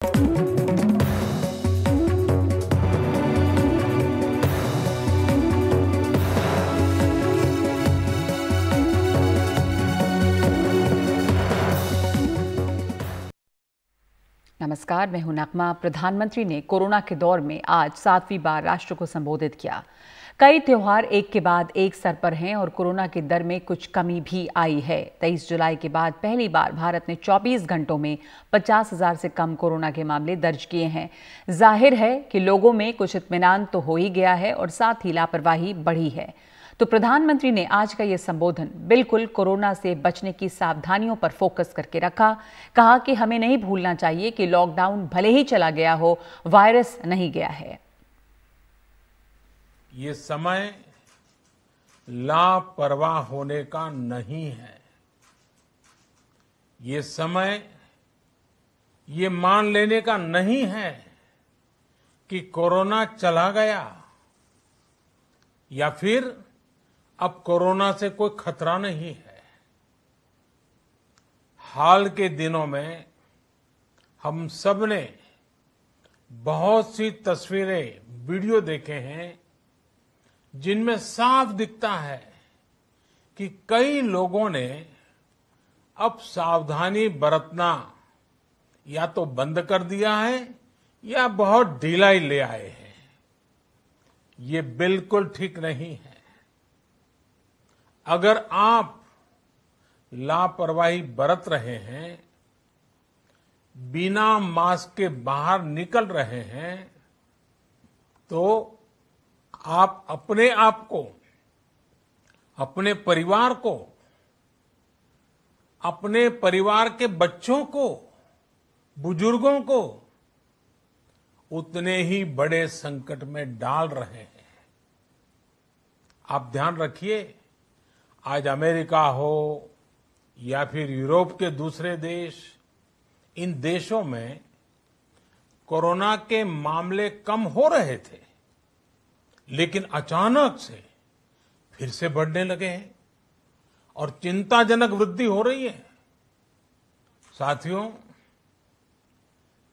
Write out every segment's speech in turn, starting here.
नमस्कार, मैं हूं नगमा। प्रधानमंत्री ने कोरोना के दौर में आज 7वीं बार राष्ट्र को संबोधित किया। कई त्योहार एक के बाद एक स्तर पर हैं और कोरोना की दर में कुछ कमी भी आई है। 23 जुलाई के बाद पहली बार भारत ने 24 घंटों में 50,000 से कम कोरोना के मामले दर्ज किए हैं। जाहिर है कि लोगों में कुछ इत्मीनान तो हो ही गया है और साथ ही लापरवाही बढ़ी है। तो प्रधानमंत्री ने आज का यह संबोधन बिल्कुल कोरोना से बचने की सावधानियों पर फोकस करके रखा। कहा कि हमें नहीं भूलना चाहिए कि लॉकडाउन भले ही चला गया हो, वायरस नहीं गया है। ये समय लापरवाह होने का नहीं है। ये समय ये मान लेने का नहीं है कि कोरोना चला गया या फिर अब कोरोना से कोई खतरा नहीं है। हाल के दिनों में हम सब ने बहुत सी तस्वीरें, वीडियो देखे हैं जिनमें साफ दिखता है कि कई लोगों ने अब सावधानी बरतना या तो बंद कर दिया है या बहुत ढिलाई ले आए हैं। ये बिल्कुल ठीक नहीं है। अगर आप लापरवाही बरत रहे हैं, बिना मास्क के बाहर निकल रहे हैं, तो आप अपने आप को, अपने परिवार को, अपने परिवार के बच्चों को, बुजुर्गों को उतने ही बड़े संकट में डाल रहे हैं। आप ध्यान रखिए, आज अमेरिका हो या फिर यूरोप के दूसरे देश, इन देशों में कोरोना के मामले कम हो रहे थे, लेकिन अचानक से फिर से बढ़ने लगे हैं और चिंताजनक वृद्धि हो रही है। साथियों,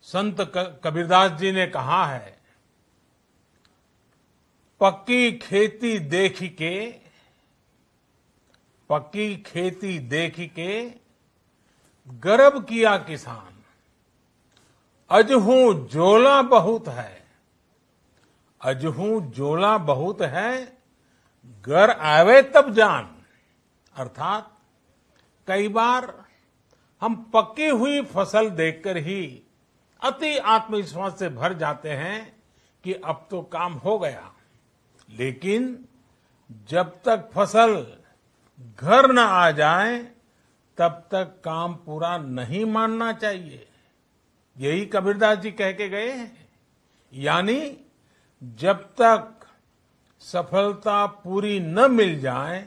संत कबीरदास जी ने कहा है, पक्की खेती देख के गर्व किया किसान, अजहू जोला बहुत है, घर आवे तब जान। अर्थात कई बार हम पकी हुई फसल देखकर ही अति आत्मविश्वास से भर जाते हैं कि अब तो काम हो गया, लेकिन जब तक फसल घर न आ जाए तब तक काम पूरा नहीं मानना चाहिए। यही कबीरदास जी कह के गए हैं। यानी जब तक सफलता पूरी न मिल जाए,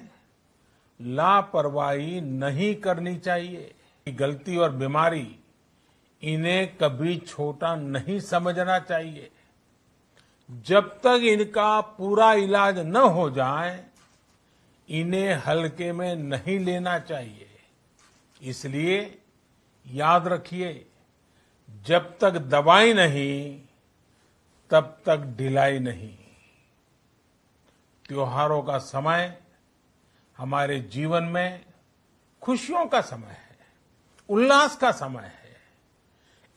लापरवाही नहीं करनी चाहिए। गलती और बीमारी, इन्हें कभी छोटा नहीं समझना चाहिए। जब तक इनका पूरा इलाज न हो जाए, इन्हें हल्के में नहीं लेना चाहिए। इसलिए याद रखिए, जब तक दवाई नहीं तब तक ढिलाई नहीं। त्योहारों का समय हमारे जीवन में खुशियों का समय है, उल्लास का समय है।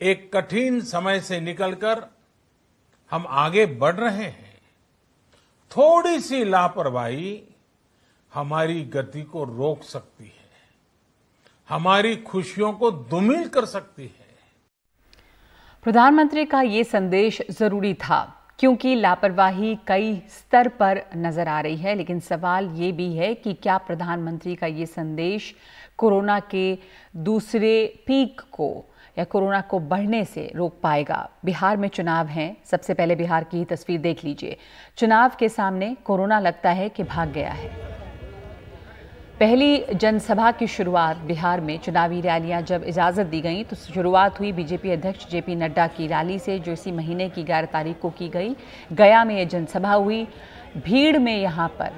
एक कठिन समय से निकलकर हम आगे बढ़ रहे हैं। थोड़ी सी लापरवाही हमारी गति को रोक सकती है, हमारी खुशियों को धूमिल कर सकती है। प्रधानमंत्री का ये संदेश जरूरी था क्योंकि लापरवाही कई स्तर पर नजर आ रही है। लेकिन सवाल ये भी है कि क्या प्रधानमंत्री का ये संदेश कोरोना के दूसरे पीक को या कोरोना को बढ़ने से रोक पाएगा। बिहार में चुनाव हैं। सबसे पहले बिहार की ही तस्वीर देख लीजिए। चुनाव के सामने कोरोना लगता है कि भाग गया है। पहली जनसभा की शुरुआत बिहार में चुनावी रैलियां जब इजाज़त दी गई तो शुरुआत हुई बीजेपी अध्यक्ष जेपी नड्डा की रैली से, जो इसी महीने की 11 तारीख को की गई। गया में ये जनसभा हुई। भीड़ में यहाँ पर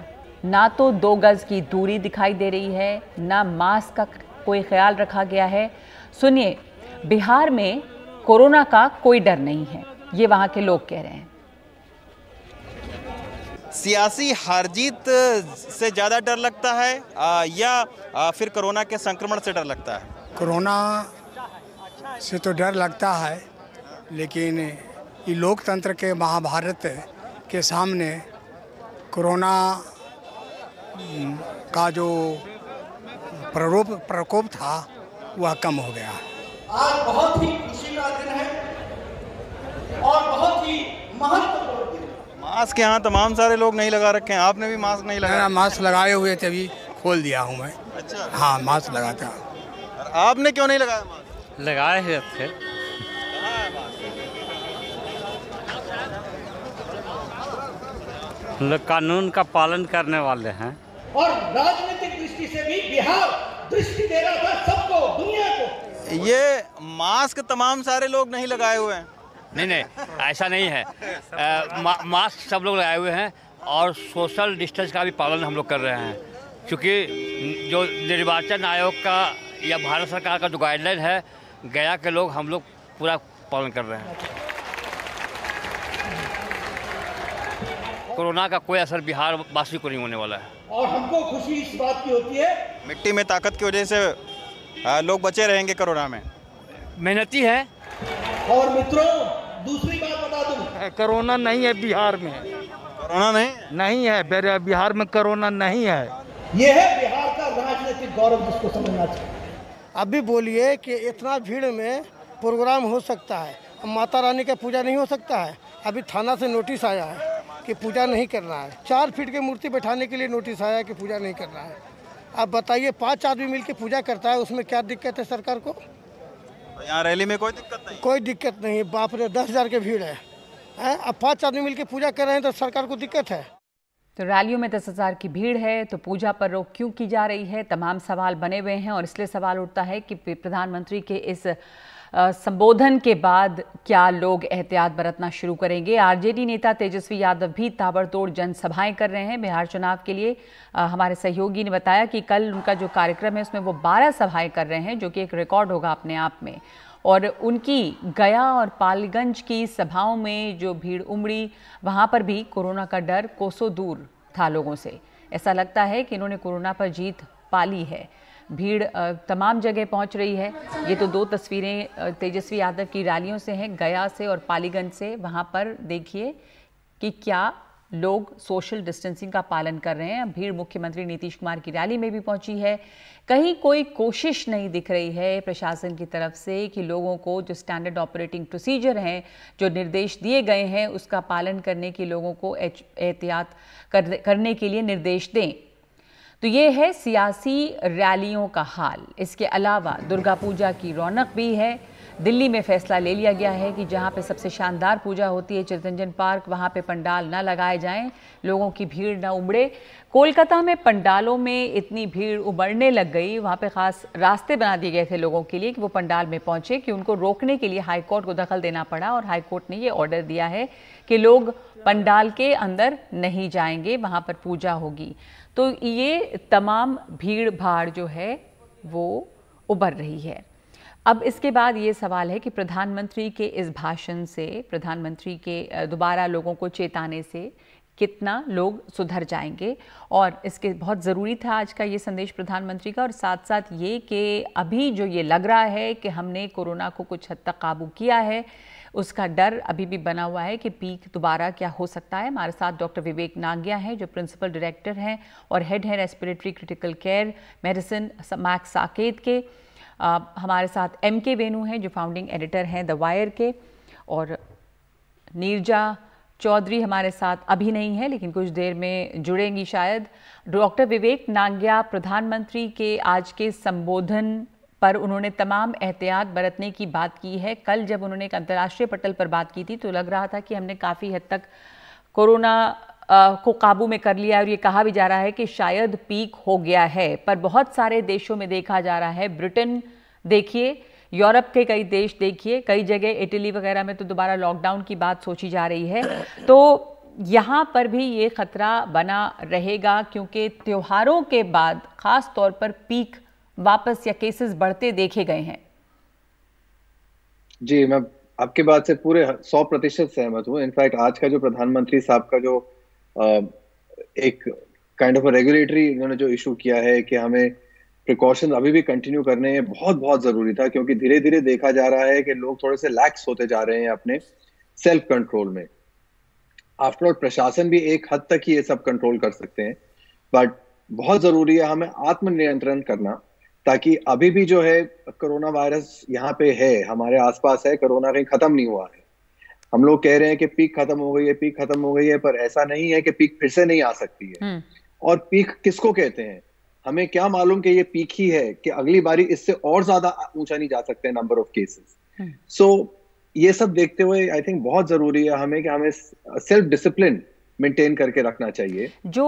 ना तो 2 गज की दूरी दिखाई दे रही है, ना मास्क का कोई ख्याल रखा गया है। सुनिए, बिहार में कोरोना का कोई डर नहीं है, ये वहां के लोग कह रहे हैं। सियासी हार जीत से ज़्यादा डर लगता है या फिर कोरोना के संक्रमण से डर लगता है? कोरोना से तो डर लगता है, लेकिन ये लोकतंत्र के महाभारत के सामने कोरोना का जो प्रकोप था वह कम हो गया। आज बहुत ही खुशी का दिन है और बहुत ही महत्वपूर्ण दिन है। मास्क यहाँ तमाम सारे लोग नहीं लगा रखे हैं, आपने भी मास्क नहीं लगाया? मास्क लगाए हुए थे, अभी खोल दिया हूँ मैं। अच्छा, हाँ मास्क लगाता। और आपने क्यों नहीं लगाया मास्क? लगाए हुए थे। लोग कानून का पालन करने वाले हैं और राजनीतिक दृष्टि से भी बिहार दृष्टि दे रहा था सबको, दुनिया को। ये मास्क तमाम सारे लोग नहीं लगाए हुए हैं? नहीं, ऐसा नहीं है। मास्क सब लोग लगाए हुए हैं और सोशल डिस्टेंस का भी पालन हम लोग कर रहे हैं, क्योंकि जो निर्वाचन आयोग का या भारत सरकार का जो गाइडलाइन है, गया के लोग हम लोग पूरा पालन कर रहे हैं। कोरोना का कोई असर बिहार वासी को नहीं होने वाला है। और हमको खुशी इस बात की होती है, मिट्टी में ताकत की वजह से लोग बचे रहेंगे कोरोना में। मेहनती है। और मित्रों, दूसरी बात बता दूं, कोरोना नहीं है बिहार में। कोरोना नहीं है बिहार में, कोरोना नहीं है। ये है बिहार का राजनीतिक गौरव, जिसको समझना चाहिए। अभी बोलिए कि इतना भीड़ में प्रोग्राम हो सकता है, माता रानी का पूजा नहीं हो सकता है? अभी थाना से नोटिस आया है कि पूजा नहीं करना है। 4 फीट की मूर्ति बैठाने के लिए नोटिस आया कि पूजा नहीं करना है। अब बताइए, 5 आदमी मिलकर पूजा करता है, उसमें क्या दिक्कत है सरकार को? यहाँ रैली में कोई दिक्कत नहीं? कोई दिक्कत नहीं है। बाप रे, 10,000 की भीड़ है। अब 5 आदमी मिलकर पूजा कर रहे हैं तो सरकार को दिक्कत है। तो रैलियों में 10,000 की भीड़ है तो पूजा पर रोक क्यों की जा रही है? तमाम सवाल बने हुए हैं और इसलिए सवाल उठता है कि प्रधानमंत्री के इस संबोधन के बाद क्या लोग एहतियात बरतना शुरू करेंगे? आरजेडी नेता तेजस्वी यादव भी ताबड़तोड़ जनसभाएं कर रहे हैं बिहार चुनाव के लिए। हमारे सहयोगी ने बताया कि कल उनका जो कार्यक्रम है उसमें वो 12 सभाएं कर रहे हैं, जो कि एक रिकॉर्ड होगा अपने आप में। और उनकी गया और पालीगंज की सभाओं में जो भीड़ उमड़ी, वहां पर भी कोरोना का डर कोसों दूर था लोगों से। ऐसा लगता है कि इन्होंने कोरोना पर जीत पा ली है। भीड़ तमाम जगह पहुंच रही है। ये तो 2 तस्वीरें तेजस्वी यादव की रैलियों से हैं, गया से और पालीगंज से। वहां पर देखिए कि क्या लोग सोशल डिस्टेंसिंग का पालन कर रहे हैं। भीड़ मुख्यमंत्री नीतीश कुमार की रैली में भी पहुंची है। कहीं कोई कोशिश नहीं दिख रही है प्रशासन की तरफ से कि लोगों को जो स्टैंडर्ड ऑपरेटिंग प्रोसीजर हैं, जो निर्देश दिए गए हैं, उसका पालन करने की लोगों को एहतियात करने के लिए निर्देश दें। तो ये है सियासी रैलियों का हाल। इसके अलावा दुर्गा पूजा की रौनक भी है। दिल्ली में फैसला ले लिया गया है कि जहां पे सबसे शानदार पूजा होती है चित्तरंजन पार्क, वहां पे पंडाल ना लगाए जाएं, लोगों की भीड़ ना उमड़े। कोलकाता में पंडालों में इतनी भीड़ उमड़ने लग गई, वहां पे खास रास्ते बना दिए गए थे लोगों के लिए कि वो पंडाल में पहुंचे, कि उनको रोकने के लिए हाईकोर्ट को दखल देना पड़ा और हाईकोर्ट ने ये ऑर्डर दिया है कि लोग पंडाल के अंदर नहीं जाएंगे, वहां पर पूजा होगी। तो ये तमाम भीड़ भाड़ जो है वो उभर रही है। अब इसके बाद ये सवाल है कि प्रधानमंत्री के इस भाषण से, प्रधानमंत्री के दोबारा लोगों को चेताने से कितना लोग सुधर जाएंगे। और इसके बहुत ज़रूरी था आज का ये संदेश प्रधानमंत्री का। और साथ साथ ये कि अभी जो ये लग रहा है कि हमने कोरोना को कुछ हद तक काबू किया है, उसका डर अभी भी बना हुआ है कि पीक दोबारा क्या हो सकता है। हमारे साथ डॉक्टर विवेक नागिया हैं, जो प्रिंसिपल डायरेक्टर हैं और हेड हैं respiratory critical care medicine max Saket के। हमारे साथ MK वेणु हैं, जो फाउंडिंग एडिटर हैं द वायर के। और नीरजा चौधरी हमारे साथ अभी नहीं है, लेकिन कुछ देर में जुड़ेंगी शायद। डॉक्टर विवेक नागिया, प्रधानमंत्री के आज के संबोधन पर उन्होंने तमाम एहतियात बरतने की बात की है। कल जब उन्होंने एक अंतर्राष्ट्रीय पटल पर बात की थी तो लग रहा था कि हमने काफ़ी हद तक कोरोना को काबू में कर लिया, और ये कहा भी जा रहा है कि शायद पीक हो गया है। पर बहुत सारे देशों में देखा जा रहा है, ब्रिटेन देखिए, यूरोप के कई देश देखिए, कई जगह इटली वगैरह में तो दोबारा लॉकडाउन की बात सोची जा रही है। तो यहाँ पर भी ये खतरा बना रहेगा, क्योंकि त्योहारों के बाद खास तौर पर पीक वापस या केसेस बढ़ते देखे गए हैं। जी, मैं आपकी बात से पूरे 100% सहमत हूँ। इनफैक्ट आज का जो प्रधानमंत्री साहब का जो एक काइंड ऑफ रेगुलेटरी इन्होंने जो इशू किया है कि हमें प्रिकॉशन अभी भी कंटिन्यू करने हैं, बहुत बहुत जरूरी था, क्योंकि धीरे धीरे देखा जा रहा है कि लोग थोड़े से लैक्स होते जा रहे हैं अपने सेल्फ कंट्रोल में। आफ्टर ऑल प्रशासन भी एक हद तक ही ये सब कंट्रोल कर सकते हैं, बट बहुत जरूरी है हमें आत्मनियंत्रण करना, ताकि अभी भी जो है कोरोना वायरस यहाँ पे है, हमारे आसपास है, कोरोना कहीं खत्म नहीं हुआ है। हम लोग कह रहे हैं कि पीक खत्म हो गई है, पीक खत्म हो गई है, पर ऐसा नहीं है कि पीक फिर से नहीं आ सकती है। और पीक किसको कहते हैं, हमें क्या मालूम कि ये पीक ही है, कि अगली बारी इससे और ज्यादा ऊंचा नहीं जा सकते नंबर ऑफ केसेस। सो ये सब देखते हुए आई थिंक बहुत जरूरी है हमें कि हमें सेल्फ डिसिप्लिन मेंटेन करके रखना चाहिए। जो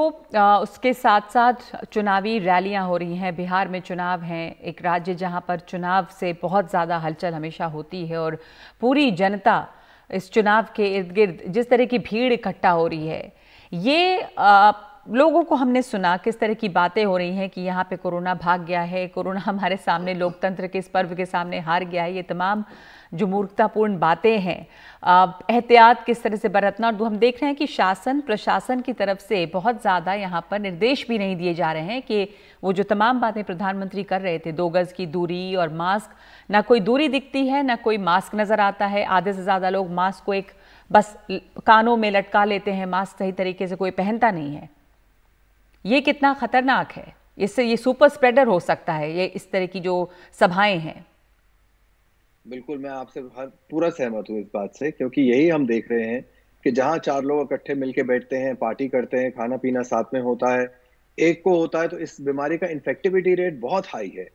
उसके साथ साथ चुनावी रैलियां हो रही हैं, बिहार में चुनाव हैं, एक राज्य जहां पर चुनाव से बहुत ज़्यादा हलचल हमेशा होती है और पूरी जनता इस चुनाव के इर्द गिर्द जिस तरह की भीड़ इकट्ठा हो रही है, ये लोगों को हमने सुना किस तरह की बातें हो रही हैं कि यहाँ पे कोरोना भाग गया है, कोरोना हमारे सामने लोकतंत्र के इस पर्व के सामने हार गया है। ये तमाम जो मूर्खतापूर्ण बातें हैं, एहतियात किस तरह से बरतना, और हम देख रहे हैं कि शासन प्रशासन की तरफ से बहुत ज़्यादा यहाँ पर निर्देश भी नहीं दिए जा रहे हैं कि वो जो तमाम बातें प्रधानमंत्री कर रहे थे, 2 गज की दूरी और मास्क, ना कोई दूरी दिखती है, ना कोई मास्क नज़र आता है। आधे से ज़्यादा लोग मास्क को एक बस कानों में लटका लेते हैं, मास्क सही तरीके से कोई पहनता नहीं है। ये कितना खतरनाक है, इससे ये सुपर स्प्रेडर हो सकता है, ये इस तरह की जो सभाएं हैं। बिल्कुल, मैं आपसे पूरा सहमत हूँ इस बात से, क्योंकि यही हम देख रहे हैं कि जहां 4 लोग इकट्ठे मिलके बैठते हैं, पार्टी करते हैं, खाना पीना साथ में होता है, एक को होता है तो इस बीमारी का इन्फेक्टिविटी रेट बहुत हाई है।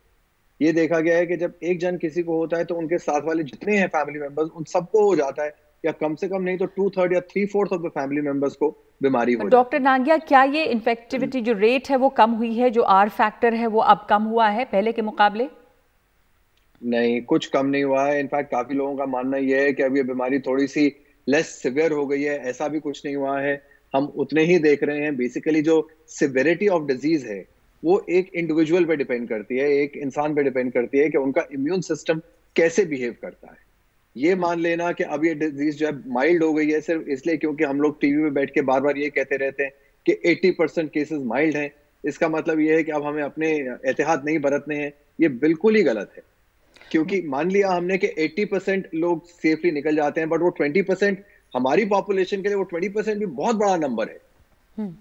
ये देखा गया है कि जब एक जन किसी को होता है तो उनके साथ वाले जितने हैं फैमिली मेंबर्स, उन सबको हो जाता है, या कम से कम नहीं तो 2/3 या 3/4 ऑफ द फैमिली मेंबर्स को बीमारी हो। डॉक्टर नांगिया, क्या ये इन्फेक्टिविटी जो रेट है वो कम हुई है, जो आर फैक्टर है वो अब कम हुआ है पहले के मुकाबले? नहीं, कुछ कम नहीं हुआ है। इनफैक्ट काफी लोगों का मानना यह है कि अब ये बीमारी थोड़ी सी लेस सिवियर हो गई है, ऐसा भी कुछ नहीं हुआ है। हम उतने ही देख रहे हैं। बेसिकली जो सिवियरिटी ऑफ डिजीज है वो एक इंडिविजुअल पे डिपेंड करती है, एक इंसान पे डिपेंड करती है कि उनका इम्यून सिस्टम कैसे बिहेव करता है। ये मान लेना कि अब ये डिजीज जो है माइल्ड हो गई है सिर्फ इसलिए क्योंकि हम लोग टीवी में बैठ के बार बार ये कहते रहते हैं कि 80% केसेस माइल्ड हैं, इसका मतलब ये है कि अब हमें अपने एहतियात नहीं बरतने हैं, ये बिल्कुल ही गलत है। क्योंकि मान लिया हमने कि 80% लोग सेफली निकल जाते हैं, बट वो 20% हमारी पॉपुलेशन के लिए वो 20% भी बहुत बड़ा नंबर है।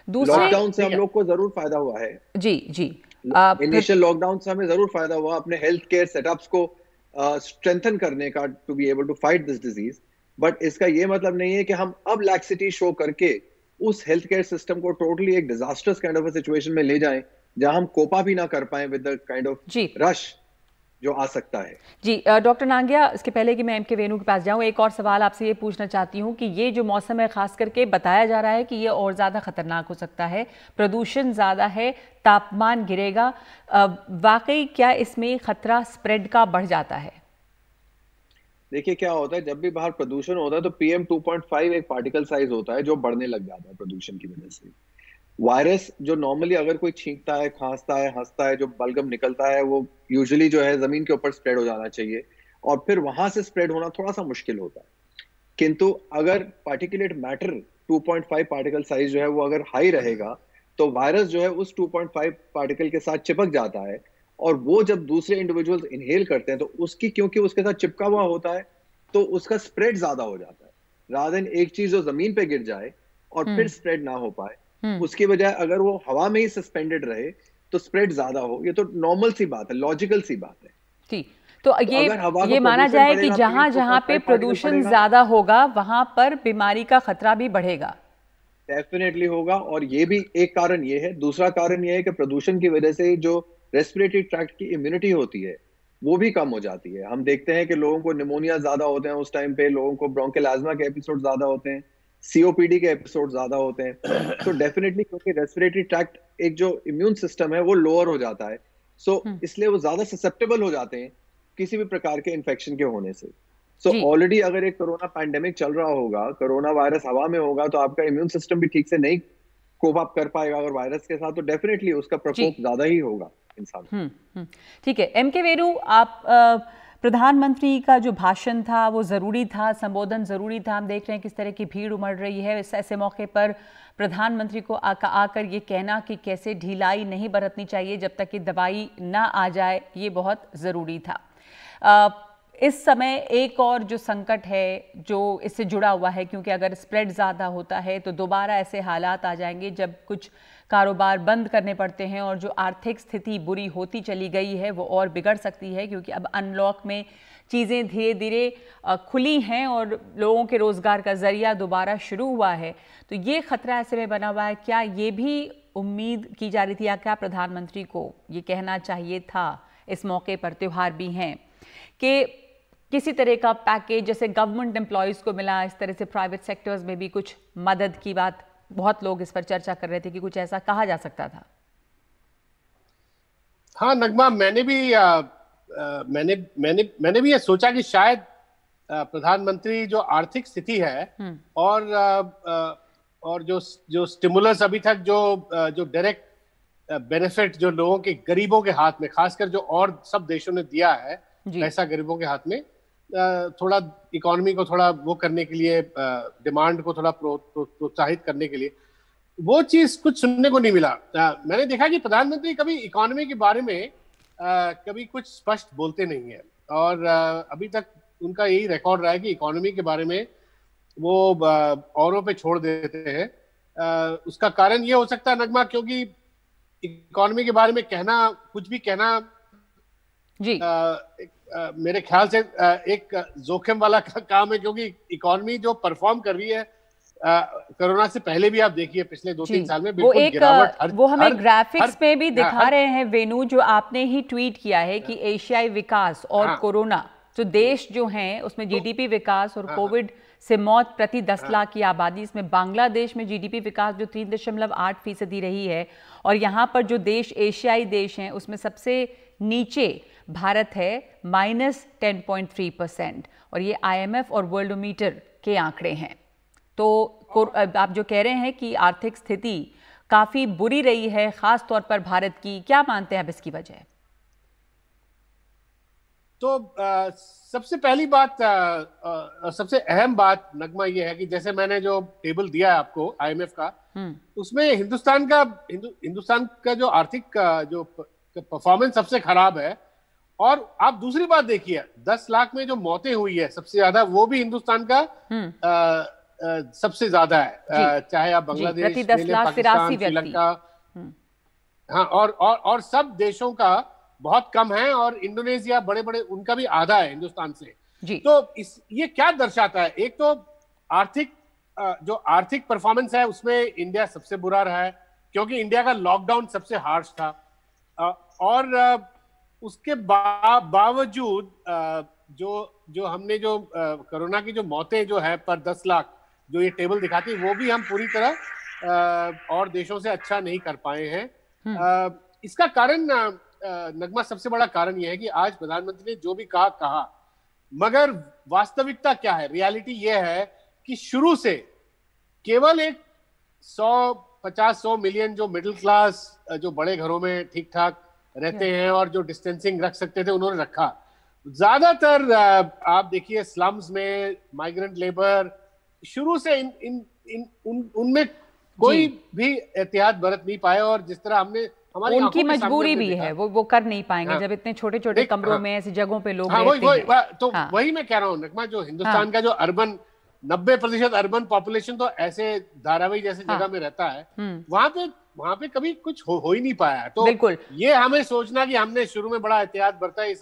लॉकडाउन से हम लोग को जरूर फायदा हुआ है। जी जी, इनिशियल लॉकडाउन से हमें जरूर फायदा हुआ अपने हेल्थ केयर सेटअप्स को स्ट्रेंथन करने का, to be able to fight this disease. But इसका ये मतलब नहीं है कि हम अब लैक्सिटी शो करके उस हेल्थ केयर सिस्टम को टोटली एक डिजास्टर्स काइंड ऑफ सिचुएशन में ले जाएं जहां हम कोपा भी ना कर पाए with the kind of rush जो आ सकता है। जी डॉक्टर नांगिया, इसके पहले कि मैं एम के वेणु के पास जाऊं, एक और सवाल आपसे ये पूछना चाहती हूं कि ये जो मौसम है, खास करके बताया जा रहा है कि ये और ज़्यादा खतरनाक हो सकता है, प्रदूषण ज़्यादा है, तापमान गिरेगा, वाकई क्या इसमें खतरा स्प्रेड का बढ़ जाता है? देखिए क्या होता है, जब भी बाहर प्रदूषण होता है तो PM 2.5 एक पार्टिकल साइज होता है जो बढ़ने लग जाता है प्रदूषण की वजह से। वायरस जो नॉर्मली अगर कोई छींकता है, खांसता है, हंसता है, जो बलगम निकलता है, वो यूजुअली जो है जमीन के ऊपर स्प्रेड हो जाना चाहिए और फिर वहां से स्प्रेड होना थोड़ा सा मुश्किल होता है। किंतु अगर पार्टिकुलेट मैटर 2.5 पार्टिकल साइज जो है वो अगर हाई रहेगा तो वायरस जो है उस 2.5 पार्टिकल के साथ चिपक जाता है और वो जब दूसरे इंडिविजुअल्स इनहेल करते हैं तो उसकी, क्योंकि उसके साथ चिपका हुआ होता है, तो उसका स्प्रेड ज्यादा हो जाता है। रादर देन एक चीज जो जमीन पे गिर जाए और फिर स्प्रेड ना हो पाए, उसकी बजाय अगर वो हवा में ही सस्पेंडेड रहे तो स्प्रेड ज्यादा हो। ये तो नॉर्मल सी बात है, लॉजिकल सी बात है। ठीक, तो ये माना जाए कि जहां जहां पे प्रदूषण ज्यादा होगा वहां पर बीमारी का खतरा भी बढ़ेगा। डेफिनेटली होगा, और ये भी एक कारण ये है। दूसरा कारण ये है कि प्रदूषण की वजह से जो रेस्पिरेटरी ट्रैक्ट की इम्यूनिटी होती है वो भी कम हो जाती है। हम देखते हैं कि लोगों को निमोनिया ज्यादा होते हैं उस टाइम पे, लोगों को ब्रोंकियल एस्मा के एपिसोड ज्यादा होते हैं, COPD के एपिसोड ज्यादा होते हैं। तो डेफिनेटली क्योंकि रेस्पिरेटरी ट्रैक्ट एक जो इम्यून सिस्टम है वो लोअर हो जाता है, सो इसलिए वो ज्यादा ससेप्टेबल हो जाते हैं किसी भी प्रकार के इन्फेक्शन के होने से। सो ऑलरेडी अगर एक कोरोना पैंडेमिक चल रहा होगा, कोरोना वायरस हवा में होगा, तो आपका इम्यून सिस्टम भी ठीक से नहीं कोप अप कर पाएगा अगर वायरस के साथ, तो डेफिनेटली उसका प्रकोप ज्यादा ही होगा इंसान। ठीक है। एम के वेणु, आप प्रधानमंत्री का जो भाषण था वो ज़रूरी था, संबोधन ज़रूरी था। हम देख रहे हैं किस तरह की भीड़ उमड़ रही है। ऐसे मौके पर प्रधानमंत्री को आकर ये कहना कि कैसे ढिलाई नहीं बरतनी चाहिए जब तक कि दवाई ना आ जाए, ये बहुत ज़रूरी था। इस समय एक और जो संकट है जो इससे जुड़ा हुआ है, क्योंकि अगर स्प्रेड ज़्यादा होता है तो दोबारा ऐसे हालात आ जाएंगे जब कुछ कारोबार बंद करने पड़ते हैं और जो आर्थिक स्थिति बुरी होती चली गई है वो और बिगड़ सकती है, क्योंकि अब अनलॉक में चीज़ें धीरे धीरे खुली हैं और लोगों के रोज़गार का ज़रिया दोबारा शुरू हुआ है। तो ये खतरा ऐसे में बना हुआ है। क्या ये भी उम्मीद की जा रही थी या क्या प्रधानमंत्री को ये कहना चाहिए था इस मौके पर, त्यौहार भी हैं, कि किसी तरह का पैकेज जैसे गवर्नमेंट एम्प्लॉयज़ को मिला, इस तरह से प्राइवेट सेक्टर्स में भी कुछ मदद की बात, बहुत लोग इस पर चर्चा कर रहे थे कि कुछ ऐसा कहा जा सकता था। हाँ नगमा, मैंने भी ये सोचा कि शायद प्रधानमंत्री जो आर्थिक स्थिति है और जो स्टिमुलस अभी तक जो डायरेक्ट बेनिफिट जो लोगों के गरीबों के हाथ में, खासकर जो और सब देशों ने दिया है पैसा गरीबों के हाथ में, थोड़ा इकोनॉमी को थोड़ा वो करने के लिए, डिमांड को थोड़ा प्रोत्साहित करने के लिए, वो चीज कुछ सुनने को नहीं मिला। मैंने देखा कि प्रधानमंत्री कभी इकोनॉमी के बारे में कभी कुछ स्पष्ट बोलते नहीं है और अभी तक उनका यही रिकॉर्ड रहा है कि इकोनॉमी के बारे में वो औरों पे छोड़ देते हैं। उसका कारण ये हो सकता है नगमा, क्योंकि इकोनॉमी के बारे में कहना, कुछ भी कहना जी मेरे ख्याल से एक जोखिम वाला काम है, क्योंकि इकोनॉमी जो परफॉर्म कर रही है कोरोना से पहले भी आप देखिए पिछले 2-3 साल में बिल्कुल गिरावट, वो हमें ग्राफिक्स में भी दिखा रहे हैं वेनु, जो आपने ही ट्वीट किया है कि एशियाई विकास और कोरोना जो देश जो हैं उसमें जीडीपी विकास और कोविड से मौत प्रति 10 लाख की आबादी, इसमें बांग्लादेश में जीडीपी विकास जो 3.8% रही है और यहाँ पर जो देश एशियाई देश हैं उसमें सबसे नीचे भारत है -10.3%, और ये IMF और वर्ल्डोमीटर के आंकड़े हैं। तो आप जो कह रहे हैं कि आर्थिक स्थिति काफी बुरी रही है, खास तौर पर भारत की, क्या मानते हैं आप इसकी वजह? तो सबसे पहली बात, सबसे अहम बात नगमा ये है कि जैसे मैंने जो टेबल दिया है आपको IMF का, उसमें हिंदुस्तान का जो आर्थिक जो परफॉर्मेंस सबसे खराब है। और आप दूसरी बात देखिए, 10 लाख में जो मौतें हुई है सबसे ज्यादा, वो भी हिंदुस्तान का सबसे ज्यादा है, चाहे आप बांग्लादेश, पाकिस्तान, श्रीलंका, हाँ, और सब देशों का बहुत कम है, और इंडोनेशिया बड़े बड़े उनका भी आधा है हिंदुस्तान से। तो ये क्या दर्शाता है? एक तो जो आर्थिक परफॉर्मेंस है उसमें इंडिया सबसे बुरा रहा है, क्योंकि इंडिया का लॉकडाउन सबसे हार्श था, और उसके बावजूद जो हमने जो कोरोना की जो मौतें जो है पर 10 लाख जो ये टेबल दिखाती, वो भी हम पूरी तरह और देशों से अच्छा नहीं कर पाए हैं। इसका कारण नगमा, सबसे बड़ा कारण यह है कि आज प्रधानमंत्री ने जो भी कहा, मगर वास्तविकता क्या है? रियलिटी यह है कि शुरू से केवल एक 150-100 मिलियन जो मिडिल क्लास, जो बड़े घरों में ठीक ठाक रहते हैं और जो डिस्टेंसिंग रख सकते थे, उन्होंने रखा। ज्यादातर आप देखिए स्लम्स में माइग्रेंट लेबर, शुरू से उनमें कोई भी एहतियात बरत नहीं पाए, और जिस तरह हमने उनकी मजबूरी भी है, वो कर नहीं पाएंगे जब इतने छोटे छोटे कमरों में ऐसी जगहों पे लोग रहते हैं। तो वही मैं कह रहा हूँ नगमा, जो हिंदुस्तान का जो अर्बन 90% अर्बन पॉपुलेशन तो ऐसे धारावी जैसे जगह में रहता है, वहां पे कभी कुछ हो ही नहीं पाया। तो बिल्कुल ये हमें सोचना कि हमने शुरू में बड़ा एहतियात बरता, ये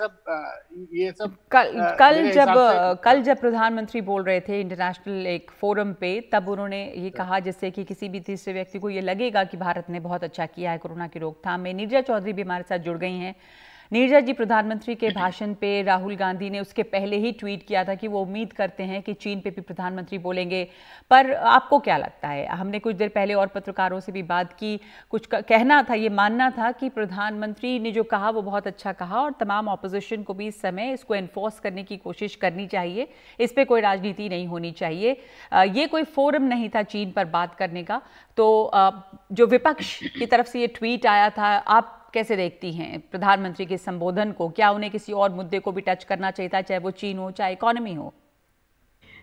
सब कल जब प्रधानमंत्री बोल रहे थे इंटरनेशनल एक फोरम पे, तब उन्होंने ये कहा जिससे कि किसी भी तीसरे व्यक्ति को ये लगेगा कि भारत ने बहुत अच्छा किया है कोरोना की रोकथाम में। नीरजा चौधरी भी हमारे साथ जुड़ गई हैं। नीरजा जी, प्रधानमंत्री के भाषण पे राहुल गांधी ने उसके पहले ही ट्वीट किया था कि वो उम्मीद करते हैं कि चीन पे भी प्रधानमंत्री बोलेंगे, पर आपको क्या लगता है? हमने कुछ देर पहले और पत्रकारों से भी बात की, कुछ कहना था, ये मानना था कि प्रधानमंत्री ने जो कहा वो बहुत अच्छा कहा, और तमाम ऑपोजिशन को भी इस समय इसको एनफोर्स करने की कोशिश करनी चाहिए, इस पर कोई राजनीति नहीं होनी चाहिए। ये कोई फोरम नहीं था चीन पर बात करने का। तो जो विपक्ष की तरफ से ये ट्वीट आया था, आप कैसे देखती हैं प्रधानमंत्री के संबोधन को? क्या उन्हें किसी और मुद्दे को भी टच करना चाहिए था, चाहे वो चीन हो चाहे इकोनॉमी हो?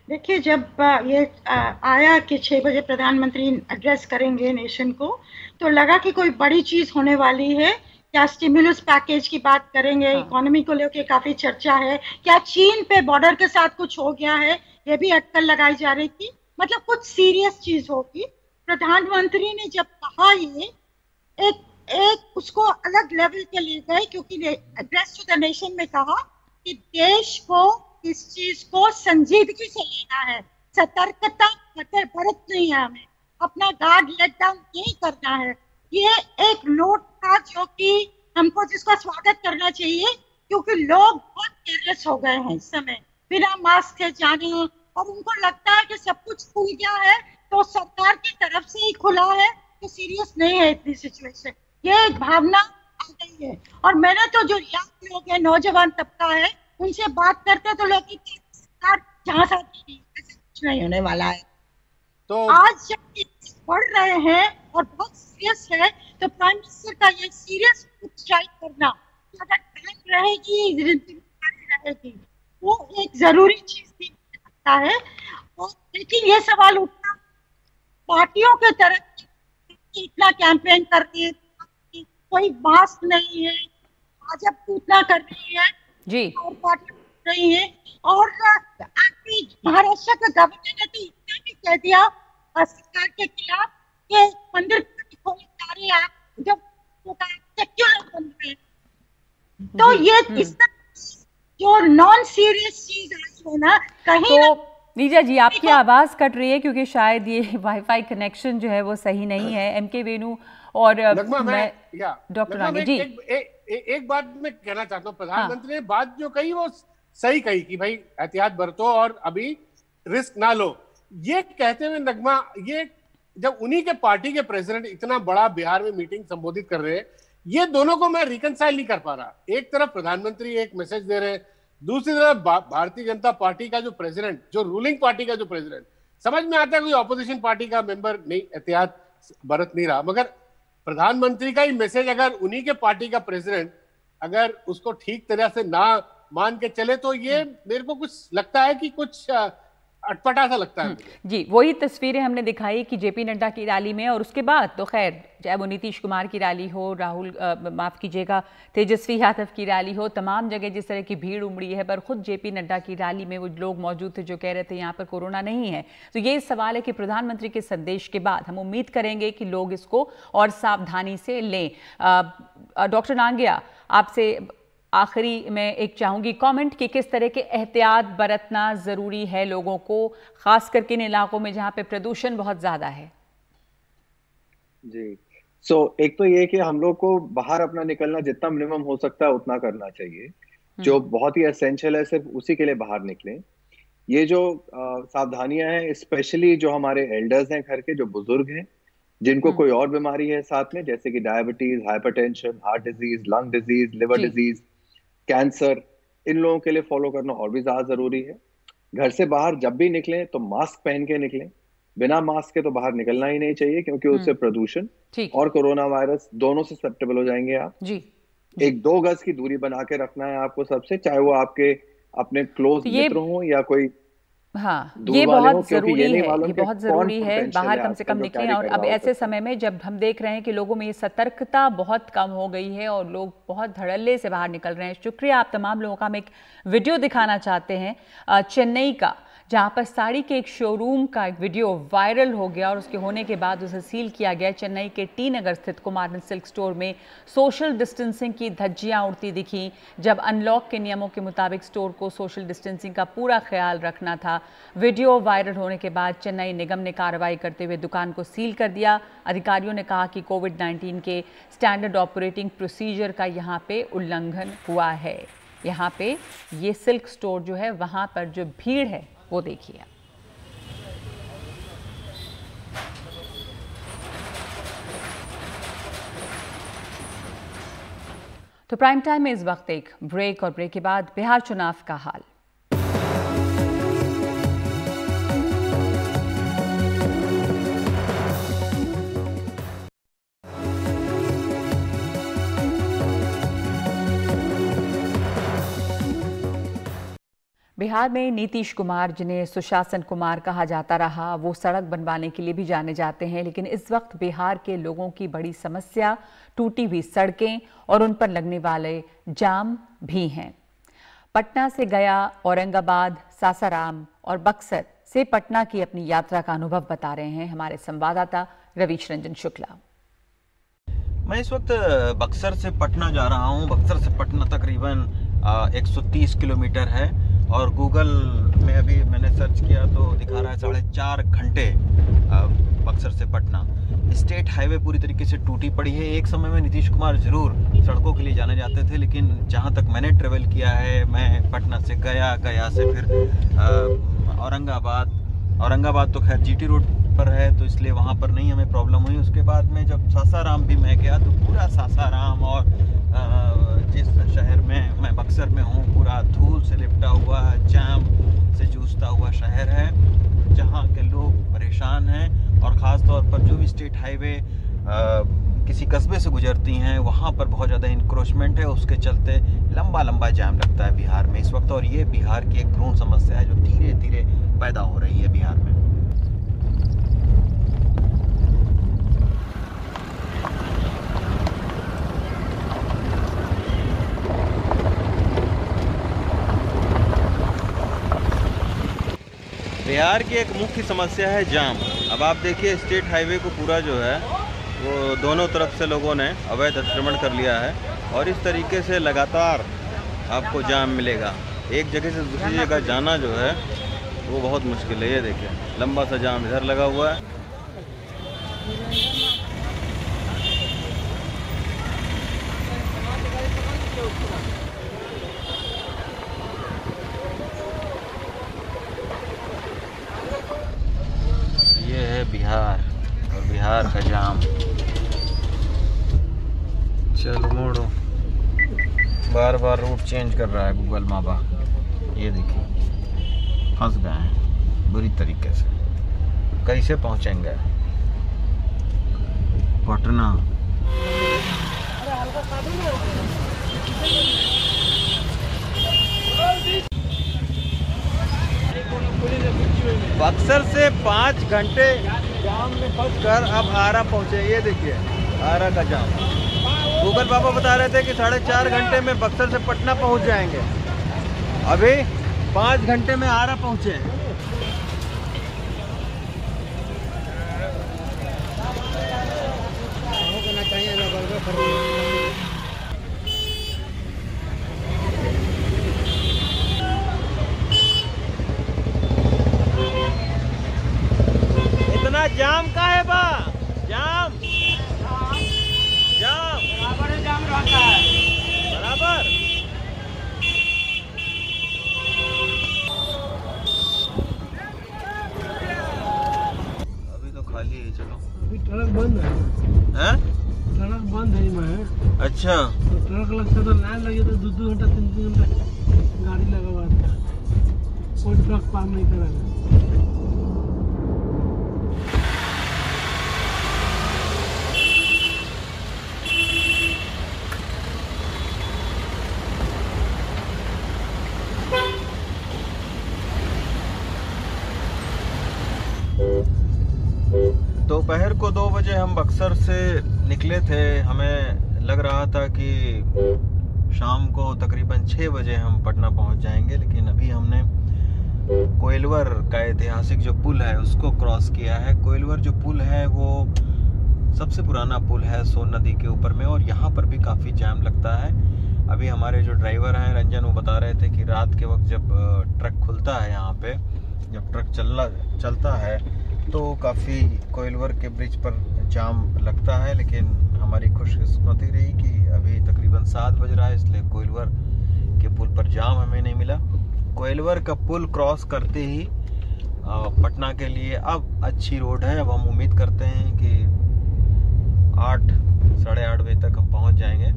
देखिए, जब ये आया कि 6 बजे प्रधानमंत्री एड्रेस करेंगे नेशन को, तो लगा कि कोई बड़ी चीज होने वाली है। क्या स्टिमुलस पैकेज की बात करेंगे? इकोनॉमी को लेकर काफी चर्चा है। क्या चीन पे बॉर्डर के साथ कुछ हो गया है, ये भी अटकल लगाई जा रही थी। मतलब कुछ सीरियस चीज होगी। प्रधानमंत्री ने जब कहा ये एक उसको अलग लेवल पे ले गए, क्योंकि एड्रेस टू द नेशन में कहा कि देश को इस चीज को संजीदगी से लेना है, सतर्कता बरतनी है, हमें अपना गार्ड लेट डाउन नहीं करना है। ये एक नोट था जो कि हमको जिसका स्वागत करना चाहिए, क्योंकि लोग बहुत केयरलेस हो गए हैं इस समय, बिना मास्क के जाने, और उनको लगता है कि सब कुछ खुल गया है तो सरकार की तरफ से ही खुला है, तो सीरियस नहीं है इतनी सिचुएशन। ये एक भावना आ गई है। और मैंने तो जो यंग लोग हैं, नौजवान तबका है, उनसे बात करते तो लोग सरकार झांसा नहीं, ऐसा कुछ नहीं होने वाला है। तो आज जब बढ़ रहे हैं और बहुत सीरियस है, तो प्राइम मिनिस्टर का ये सीरियस स्ट्राइक करना, अगर टाइम रहेगी, वो एक जरूरी चीज भी लगता है। और लेकिन ये सवाल उठना पार्टियों के तरफ इतना कैंपेन कर रही है, कोई मास्क नहीं है, भाजपा इतना कर रही है जी, और पार्टी रही है, और महाराष्ट्र का गवर्नर ने तो इतना भी कह दिया सरकार के खिलाफ कि मंदिर खोले जा रहे हैं, आप जब सेक्युलर बन रहे हैं। तो ये इस जो नॉन सीरियस चीज आई है ना, कहीं तो नीजा जी आपकी आवाज कट रही है, क्योंकि शायद ये वाईफाई कनेक्शन जो है वो सही नहीं है। एमके वेणु और डॉक्टर नागे जी, एक बात मैं कहना चाहता हूँ। प्रधानमंत्री ने बात जो कही वो सही कही कि भाई एहतियात बरतो और अभी रिस्क ना लो। ये कहते हुए नगमा, ये जब उन्हीं के पार्टी के प्रेसिडेंट इतना बड़ा बिहार में मीटिंग संबोधित कर रहे हैं, ये दोनों को मैं रिकंसाइल नहीं कर पा रहा। एक तरफ प्रधानमंत्री एक मैसेज दे रहे हैं, दूसरी तरफ भारतीय जनता पार्टी का जो प्रेसिडेंट, जो रूलिंग पार्टी का जो प्रेसिडेंट, समझ में आता है कोई ऑपोजिशन पार्टी का मेंबर नहीं एहतियात बरत नहीं रहा, मगर प्रधानमंत्री का ही मैसेज अगर उन्हीं के पार्टी का प्रेसिडेंट अगर उसको ठीक तरह से ना मान के चले, तो ये मेरे को कुछ लगता है कि कुछ अटपटा सा लगता है जी। वही तस्वीरें हमने दिखाई कि जेपी नड्डा की रैली में, और उसके बाद तो खैर चाहे वो नीतीश कुमार की रैली हो, माफ कीजिएगा तेजस्वी यादव की रैली हो, तमाम जगह जिस तरह की भीड़ उमड़ी है, पर खुद जेपी नड्डा की रैली में वो लोग मौजूद थे जो कह रहे थे यहाँ पर कोरोना नहीं है। तो ये सवाल है कि प्रधानमंत्री के संदेश के बाद हम उम्मीद करेंगे कि लोग इसको और सावधानी से लें। डॉक्टर नांगिया, आपसे आखिरी में एक चाहूंगी कमेंट कि किस तरह के एहतियात बरतना जरूरी है लोगों को, खास करके इन इलाकों में जहां पे प्रदूषण बहुत ज्यादा है। जी, एक तो ये कि हम लोग को बाहर अपना निकलना जितना मिनिमम हो सकता है उतना करना चाहिए। जो बहुत ही एसेंशियल है सिर्फ उसी के लिए बाहर निकलें। ये जो सावधानियां हैं, स्पेशली जो हमारे एल्डर्स हैं घर के, जो बुजुर्ग हैं, जिनको कोई और बीमारी है साथ में, जैसे कि diabetes, hypertension, heart disease, lung disease, liver disease, cancer, इन लोगों के लिए फॉलो करना और भी ज्यादा जरूरी है। घर से बाहर जब भी निकलें तो मास्क पहन के निकलें, बिना मास्क के तो बाहर निकलना ही नहीं चाहिए, क्योंकि उससे प्रदूषण और कोरोना वायरस दोनों से ससेप्टेबल हो जाएंगे आप जी। 1-2 गज की दूरी बना के रखना है आपको सबसे, चाहे वो आपके अपने क्लोज मित्र हो या कोई ये बहुत जरूरी है, ये बहुत जरूरी है, बाहर कम से कम निकलें। और अब ऐसे समय में जब हम देख रहे हैं कि लोगों में ये सतर्कता बहुत कम हो गई है और लोग बहुत धड़ल्ले से बाहर निकल रहे हैं। शुक्रिया आप तमाम लोगों का। हम एक वीडियो दिखाना चाहते हैं चेन्नई का, जहां पर साड़ी के एक शोरूम का एक वीडियो वायरल हो गया और उसके होने के बाद उसे सील किया गया। चेन्नई के टी नगर स्थित कुमारन सिल्क स्टोर में सोशल डिस्टेंसिंग की धज्जियां उड़ती दिखी, जब अनलॉक के नियमों के मुताबिक स्टोर को सोशल डिस्टेंसिंग का पूरा ख्याल रखना था। वीडियो वायरल होने के बाद चेन्नई निगम ने कार्रवाई करते हुए दुकान को सील कर दिया। अधिकारियों ने कहा कि कोविड-19 के स्टैंडर्ड ऑपरेटिंग प्रोसीजर का यहाँ पे उल्लंघन हुआ है। यहाँ पे ये सिल्क स्टोर जो है, वहाँ पर जो भीड़ है वो देखिए। तो प्राइम टाइम में इस वक्त एक ब्रेक, और ब्रेक के बाद बिहार चुनाव का हाल। बिहार में नीतीश कुमार, जिन्हें सुशासन कुमार कहा जाता रहा, वो सड़क बनवाने के लिए भी जाने जाते हैं, लेकिन इस वक्त बिहार के लोगों की बड़ी समस्या टूटी हुई सड़कें और उन पर लगने वाले जाम भी हैं। पटना से गया, औरंगाबाद, सासाराम और बक्सर से पटना की अपनी यात्रा का अनुभव बता रहे हैं हमारे संवाददाता रवीश रंजन शुक्ला। मैं इस वक्त बक्सर से पटना जा रहा हूं। बक्सर से पटना तकरीबन 130 किलोमीटर है और गूगल में अभी मैंने सर्च किया तो दिखा रहा है 4.5 घंटे बक्सर से पटना। स्टेट हाईवे पूरी तरीके से टूटी पड़ी है। एक समय में नीतीश कुमार जरूर सड़कों के लिए जाने जाते थे, लेकिन जहां तक मैंने ट्रेवल किया है, मैं पटना से गया से फिर औरंगाबाद तो खैर जीटी रोड पर है तो इसलिए वहाँ पर नहीं हमें प्रॉब्लम हुई। उसके बाद में जब सासाराम भी मैं गया तो पूरा सासाराम और जिस शहर में मैं बक्सर में हूँ, पूरा धूल से लिपटा हुआ, जाम से जूझता हुआ शहर है, जहाँ के लोग परेशान हैं। और ख़ास तौर पर जो भी स्टेट हाईवे किसी कस्बे से गुजरती हैं, वहाँ पर बहुत ज़्यादा इंक्रोचमेंट है। उसके चलते लंबा जाम लगता है बिहार में इस वक्त। और ये बिहार की एक गहन समस्या है जो धीरे धीरे पैदा हो रही है बिहार में। बिहार की एक मुख्य समस्या है जाम। अब आप देखिए स्टेट हाईवे को पूरा जो है वो दोनों तरफ से लोगों ने अवैध अतिक्रमण कर लिया है और इस तरीके से लगातार आपको जाम मिलेगा। एक जगह से दूसरी जगह जाना जो है वो बहुत मुश्किल है। ये देखिए लंबा सा जाम इधर लगा हुआ है। ये है बिहार और बिहार का जाम। चलो मोड़ो, बार बार रूट चेंज कर रहा है गूगल मापा। ये देखिए फंस गए हैं बुरी तरीके से। कैसे पहुंचेंगे पटना? बक्सर से 5 घंटे जाम में फंस कर अब आरा पहुंचे। ये देखिए आरा का जाम। गूगल पापा बता रहे थे कि 4.5 घंटे में बक्सर से पटना पहुंच जाएंगे, अभी 5 घंटे में आरा पहुंचे। इतना जाम का है बा? जाम बराबर जाम रहता है बराबर। अभी तो खाली है। चलो अभी ट्रक बंद है। हैं? ट्रक बंद है मैं। अच्छा तो ट्रक लगता तो लाइन लगी तो 2 घंटा 3 घंटा गाड़ी लगा हुआ था, कोई ट्रक पार नहीं करेगा। दोपहर को 2 बजे हम बक्सर से निकले थे। हमें लग रहा था कि शाम को तकरीबन 6 बजे हम पटना पहुंच जाएंगे, लेकिन अभी हमने कोइलवर का ऐतिहासिक जो पुल है उसको क्रॉस किया है। कोइलवर जो पुल है वो सबसे पुराना पुल है सोन नदी के ऊपर में और यहाँ पर भी काफ़ी जाम लगता है। अभी हमारे जो ड्राइवर हैं रंजन, वो बता रहे थे कि रात के वक्त जब ट्रक खुलता है यहाँ पे, जब ट्रक चलता है तो काफ़ी कोइलवर के ब्रिज पर जाम लगता है। लेकिन हमारी खुशकिस्मती रही कि अभी तकरीबन 7 बज रहा है, इसलिए कोइलवर के पुल पर जाम हमें नहीं मिला। कोइलवर का पुल क्रॉस करते ही पटना के लिए अब अच्छी रोड है। अब हम उम्मीद करते हैं कि 8 साढ़े 8 बजे तक हम पहुंच जाएंगे।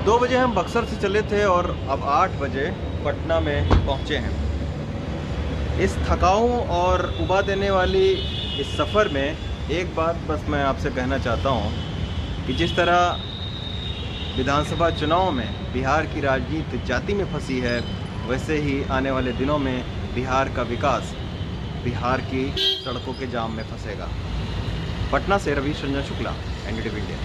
2 बजे हम बक्सर से चले थे और अब 8 बजे पटना में पहुंचे हैं। इस थकाऊ और उबा देने वाली इस सफ़र में एक बात बस मैं आपसे कहना चाहता हूं कि जिस तरह विधानसभा चुनाव में बिहार की राजनीति जाति में फंसी है, वैसे ही आने वाले दिनों में बिहार का विकास बिहार की सड़कों के जाम में फंसेगा। पटना से रवि रंजन शुक्ला, एनडीटीवी इंडिया।